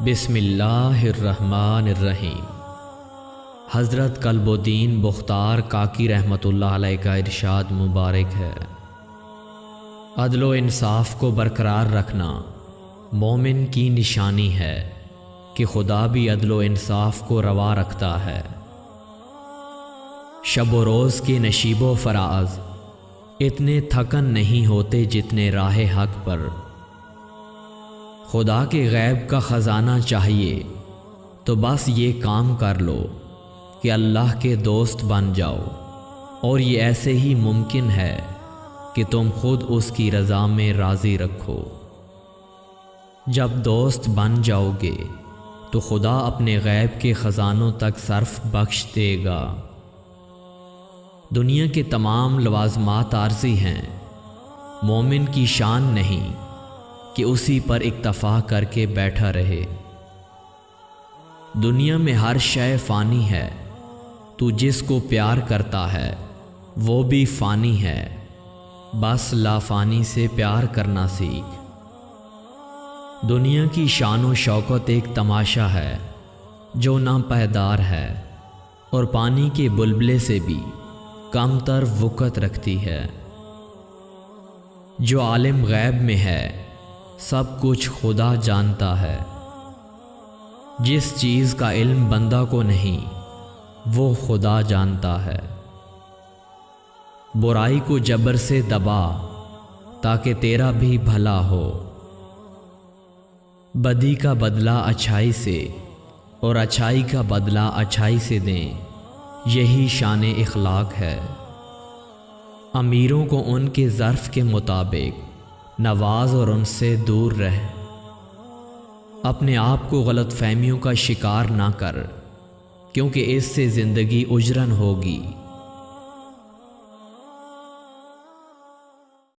بسم اللہ الرحمن الرحیم۔ حضرت قلب الدین بختار کاکی رحمۃ اللہ علیہ کا ارشاد مبارک ہے، عدل و انصاف کو برقرار رکھنا مومن کی نشانی ہے کہ خدا بھی عدل و انصاف کو روا رکھتا ہے۔ شب و روز کے نشیب و فراز اتنے تھکن نہیں ہوتے جتنے راہ حق پر۔ خدا کے غیب کا خزانہ چاہیے تو بس یہ کام کر لو کہ اللہ کے دوست بن جاؤ، اور یہ ایسے ہی ممکن ہے کہ تم خود اس کی رضا میں راضی رکھو۔ جب دوست بن جاؤ گے تو خدا اپنے غیب کے خزانوں تک صرف بخش دے گا۔ دنیا کے تمام لوازمات عارضی ہیں، مومن کی شان نہیں کہ اسی پر اکتفا کر کے بیٹھا رہے۔ دنیا میں ہر شے فانی ہے، تو جس کو پیار کرتا ہے وہ بھی فانی ہے، بس لافانی سے پیار کرنا سیکھ۔ دنیا کی شان و شوکت ایک تماشا ہے جو ناپائیدار ہے، اور پانی کے بلبلے سے بھی کم تر وقت رکھتی ہے۔ جو عالم غیب میں ہے سب کچھ خدا جانتا ہے۔ جس چیز کا علم بندہ کو نہیں وہ خدا جانتا ہے۔ برائی کو جبر سے دبا تاکہ تیرا بھی بھلا ہو۔ بدی کا بدلہ اچھائی سے اور اچھائی کا بدلہ اچھائی سے دیں، یہی شان اخلاق ہے۔ امیروں کو ان کے ظرف کے مطابق نواز اور ان سے دور رہ۔ اپنے آپ کو غلط فہمیوں کا شکار نہ کر، کیونکہ اس سے زندگی اجرن ہوگی۔